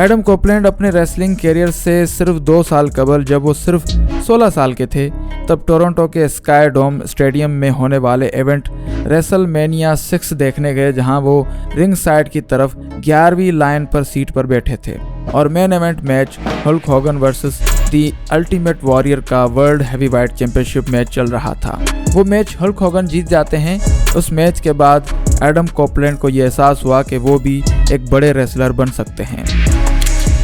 Adam Copeland अपने wrestling career से सिर्फ 2 साल कबल, जब वो सिर्फ 16 साल के थे, तब टोरंटो के स्काई डोम स्टेडियम में होने वाले इवेंट रेसलमेनिया 6 देखने गए, जहां वो रिंग साइड की तरफ 11वीं लाइन पर सीट पर बैठे थे और main event match Hulk Hogan versus the ultimate warrior का वर्ल्ड हेवीवेट चैंपियनशिप मैच चल रहा था। वो मैच हल्क होगन जीत जाते हैं। उस मैच के बाद एडम कोपलैंड को यह एहसास हुआ कि वो भी एक बड़े रेसलर बन सकते हैं।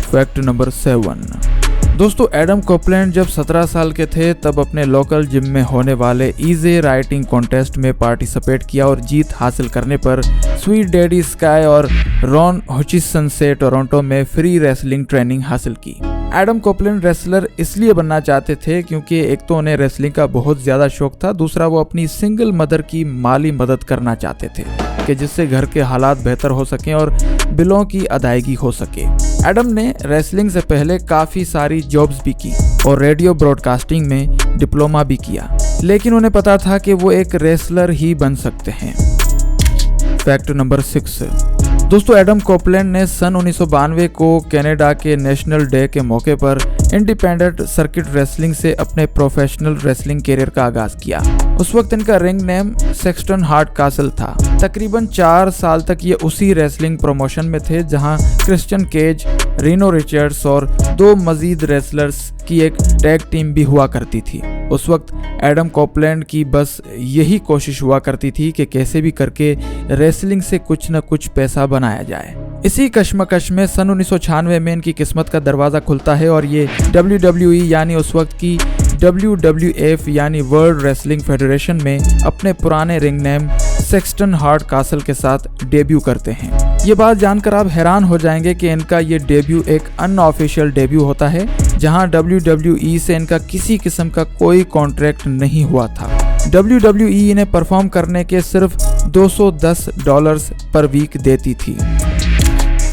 Fact number 7। दोस्तों, एडम कोपलैंड जब 17 साल के थे तब अपने लोकल जिम में होने वाले इजी राइटिंग कॉन्टेस्ट में पार्टिसिपेट किया और जीत हासिल करने पर स्वीट डैडी स्काई और रॉन हचिसन से टोरंटो में फ्री रेसलिंग ट्रेनिंग हासिल की। एडम कोपलैंड रेसलर इसलिए बनना चाहते थे क्योंकि एक तो उन्हें रेसलिंग का बहुत ज़्यादा शौक था, दूसरा वो अपनी सिंगल मदर की माली मदद करना चाहते थे कि जिससे घर के हालात बेहतर हो सकें और बिलों की अदायगी हो सके। एडम ने रेसलिंग से पहले काफ़ी सारी जॉब्स भी की और रेडियो ब्रॉडकास्टिंग में डिप्लोमा भी किया, लेकिन उन्हें पता था कि वो एक रेसलर ही बन सकते हैं। Fact number 6। दोस्तों, एडम कोपलैंड ने सन 1992 को कनाडा के नेशनल डे के मौके पर इंडिपेंडेंट सर्किट रेसलिंग से अपने प्रोफेशनल रेसलिंग कैरियर का आगाज किया। उस वक्त इनका ring name Sexton hard castle था। तकरीबन 4 साल तक ये उसी रेसलिंग प्रमोशन में थे जहां क्रिश्चियन केज, रीनो रिचर्ड्स और 2 मजीद रेसलर्स की एक टैग टीम भी हुआ करती थी। उस वक्त एडम कोपलैंड की बस यही कोशिश हुआ करती थी कि कैसे भी करके रेसलिंग से कुछ न कुछ पैसा बनाया जाए। इसी कश्मकश में सन 1996 में इनकी किस्मत का दरवाज़ा खुलता है और ये WWE यानी उस वक्त की WWF यानी वर्ल्ड रेसलिंग फेडरेशन में अपने पुराने ring name Sexton hard castle के साथ डेब्यू करते हैं। ये बात जानकर आप हैरान हो जाएंगे कि इनका ये डेब्यू एक अनऑफिशियल डेब्यू होता है, जहां WWE से इनका किसी किस्म का कोई कॉन्ट्रैक्ट नहीं हुआ था। WWE इन्हें परफॉर्म करने के सिर्फ $210 पर वीक देती थी।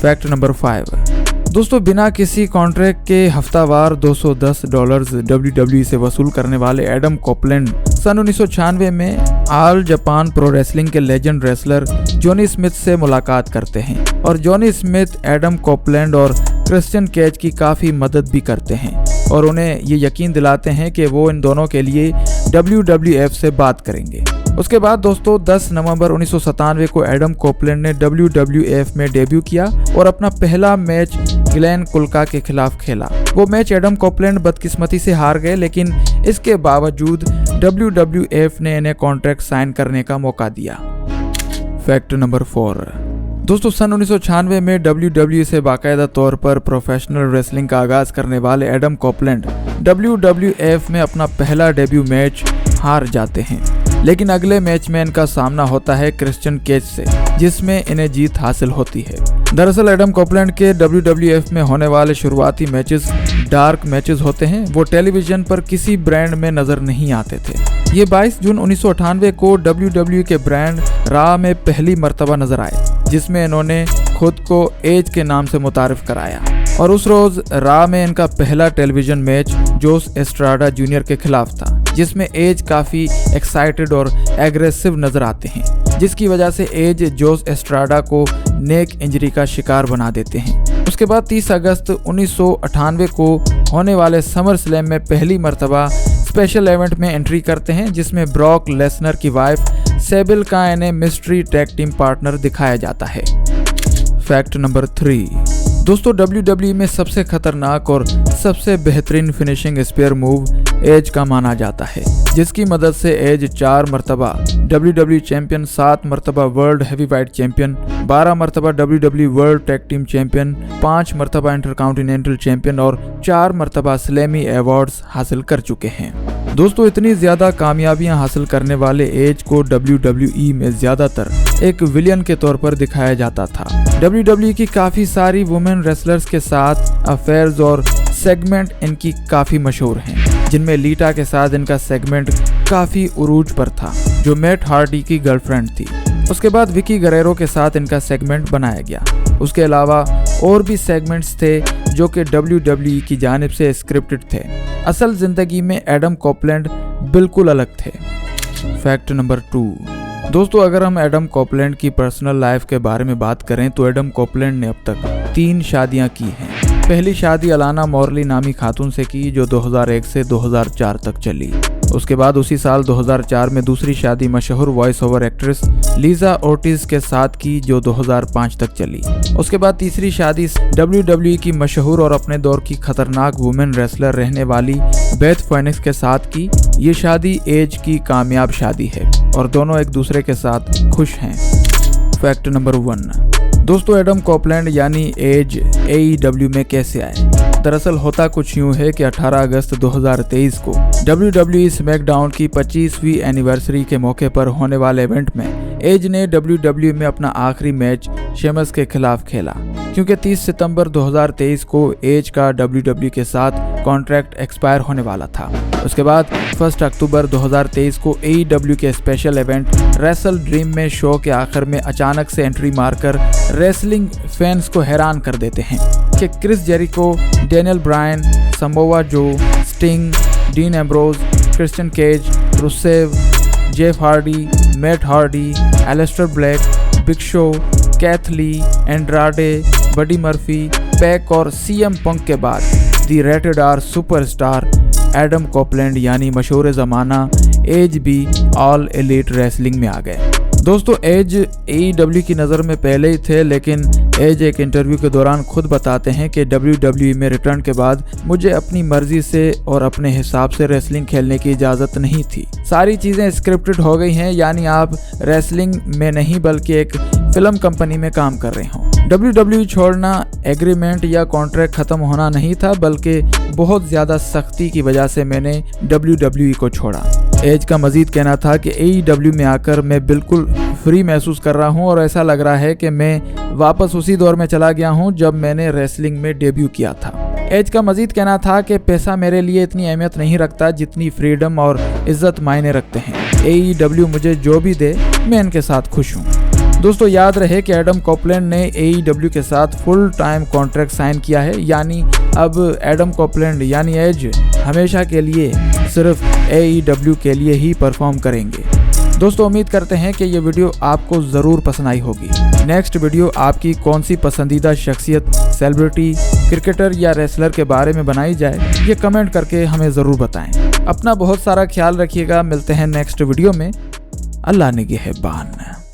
Fact number 5। दोस्तों, बिना किसी कॉन्ट्रैक्ट के हफ्तावार $210 WWE से वसूल करने वाले एडम कोपलैंड सन 1996 में ऑल जापान प्रो रेसलिंग के लेजेंड रेसलर जॉनी स्मिथ से मुलाकात करते हैं और जॉनी स्मिथ एडम कोपलैंड और क्रिश्चियन केज की काफ़ी मदद भी करते हैं और उन्हें ये यकीन दिलाते हैं कि वो इन दोनों के लिए WWF से बात करेंगे। उसके बाद दोस्तों 10 नवंबर 1997 को एडम कोपलैंड ने WWF में डेब्यू किया और अपना पहला मैच ग्लेन कुल्का के खिलाफ खेला। वो मैच एडम कोपलैंड बदकिस्मती से हार गए, लेकिन इसके बावजूद WWF ने इन्हें कॉन्ट्रैक्ट साइन करने का मौका दिया। Fact number 4। दोस्तों, सन 1996 में WWE से बाकायदा तौर पर प्रोफेशनल रेसलिंग का आगाज करने वाले एडम कोपलैंड WWF में अपना पहला डेब्यू मैच हार जाते हैं, लेकिन अगले मैच में इनका सामना होता है क्रिश्चियन केज से, जिसमें इन्हें जीत हासिल होती है। दरअसल एडम कोपलैंड के WWE में होने वाले शुरुआती मैचेस डार्क मैचेस होते हैं। वो टेलीविजन पर किसी ब्रांड में नजर नहीं आते थे। ये 22 जून 1998 को WWE के ब्रांड रा में पहली मर्तबा नजर आए, जिसमें इन्होंने खुद को एज के नाम से मुतारिफ कराया और उस रोज रा में इनका पहला टेलीविजन मैच जोस एस्ट्राडा जूनियर के खिलाफ था, जिसमें एज काफ़ी एक्साइटेड और एग्रेसिव नजर आते हैं, जिसकी वजह से एज जोस एस्ट्राडा को नेक इंजरी का शिकार बना देते हैं। उसके बाद 30 अगस्त 1998 को होने वाले समर स्लैम में पहली मर्तबा स्पेशल इवेंट में एंट्री करते हैं, जिसमें ब्रॉक लेसनर की वाइफ सेबिल का इन्हें मिस्ट्री टैग टीम पार्टनर दिखाया जाता है। Fact number 3। दोस्तों, WWE में सबसे खतरनाक और सबसे बेहतरीन फिनिशिंग स्पेयर मूव एज का माना जाता है, जिसकी मदद से एज 4 मरतबा WWE चैंपियन, 7 मरतबा वर्ल्ड हेवीवेट चैंपियन, 12 मरतबा WWE world tag team champion, 5 मरतबा इंटरकॉन्टिनेंटल चैंपियन और 4 मरतबा स्लैमी अवार्ड्स हासिल कर चुके हैं। दोस्तों, इतनी ज़्यादा कामयाबियां हासिल करने वाले एज को WWE में ज़्यादातर एक विलियन के तौर पर दिखाया जाता था। WWE की काफ़ी सारी वुमेन रेसलर्स के साथ अफेयर्स और सेगमेंट इनकी काफ़ी मशहूर हैं, जिनमें लीटा के साथ इनका सेगमेंट काफ़ी उरूज पर था, जो मैट हार्डी की गर्लफ्रेंड थी। उसके बाद विकी गरेरो के साथ इनका सेगमेंट बनाया गया। उसके अलावा और भी सेगमेंट्स थे जो कि WWE की जानिब से स्क्रिप्टेड थे। असल ज़िंदगी में एडम कोपलैंड बिल्कुल अलग थे। Fact number 2। दोस्तों, अगर हम एडम कोपलैंड की पर्सनल लाइफ के बारे में बात करें तो एडम कोपलैंड ने अब तक 3 शादियां की हैं। पहली शादी अलाना मॉर्ली नामी खातून से की जो 2001 से 2004 तक चली। उसके बाद उसी साल 2004 में दूसरी शादी मशहूर वॉइस ओवर एक्ट्रेस लीजा ओर्टिज के साथ की जो 2005 तक चली। उसके बाद तीसरी शादी WWE की मशहूर और अपने दौर की खतरनाक वुमेन रेसलर रहने वाली बेथ फेनिक्स के साथ की। ये शादी एज की कामयाब शादी है और दोनों एक दूसरे के साथ खुश हैं। Fact number 1। दोस्तों, एडम कॉपलैंड यानी एज AEW में कैसे आए? दरअसल होता कुछ यूँ है कि 18 अगस्त 2023 को WWE स्मैकडाउन की 25वीं एनिवर्सरी के मौके पर होने वाले इवेंट में एज ने WWE में अपना आखिरी मैच शेमस के खिलाफ खेला, क्योंकि 30 सितंबर 2023 को एज का WWE के साथ कॉन्ट्रैक्ट एक्सपायर होने वाला था। उसके बाद 1 अक्टूबर 2023 को AEW के स्पेशल इवेंट रेसल ड्रीम में शो के आखिर में अचानक से एंट्री मारकर रेसलिंग फैंस को हैरान कर देते हैं कि Chris Jericho, Daniel Bryan, Samoa Joe, Sting, Dean Ambrose, Christian Cage, Rusev, Jeff Hardy, Matt Hardy, Aleister Black, Big Show, Keith Lee, Andrade, Buddy Murphy, Pac और CM पंक के बाद the rated R superstar Adam Copeland यानी मशहूर ज़माना as भी all elite wrestling में आ गए। दोस्तों, एज AEW की नज़र में पहले ही थे, लेकिन एज एक इंटरव्यू के दौरान खुद बताते हैं कि WWE में रिटर्न के बाद मुझे अपनी मर्जी से और अपने हिसाब से रेसलिंग खेलने की इजाज़त नहीं थी। सारी चीज़ें स्क्रिप्टेड हो गई हैं, यानी आप रेसलिंग में नहीं बल्कि एक फिल्म कंपनी में काम कर रहे हों। WWE छोड़ना एग्रीमेंट या कॉन्ट्रैक्ट ख़त्म होना नहीं था, बल्कि बहुत ज़्यादा सख्ती की वजह से मैंने WWE को छोड़ा। एज का मजीद कहना था कि AEW में आकर मैं बिल्कुल फ्री महसूस कर रहा हूं और ऐसा लग रहा है कि मैं वापस उसी दौर में चला गया हूं जब मैंने रेसलिंग में डेब्यू किया था। एज का मजीद कहना था कि पैसा मेरे लिए इतनी अहमियत नहीं रखता जितनी फ्रीडम और इज्जत मायने रखते हैं। AEW मुझे जो भी दे मैं इनके साथ खुश हूँ। दोस्तों, याद रहे कि एडम कॉपलैंड ने AEW के साथ फुल टाइम कॉन्ट्रैक्ट साइन किया है, यानी अब एडम कॉपलैंड यानी एज हमेशा के लिए सिर्फ AEW के लिए ही परफॉर्म करेंगे। दोस्तों, उम्मीद करते हैं कि ये वीडियो आपको ज़रूर पसंद आई होगी। नेक्स्ट वीडियो आपकी कौन सी पसंदीदा शख्सियत, सेलिब्रिटी, क्रिकेटर या रेसलर के बारे में बनाई जाए, ये कमेंट करके हमें ज़रूर बताएं। अपना बहुत सारा ख्याल रखिएगा। मिलते हैं नेक्स्ट वीडियो में। अल्लाह निगहबान।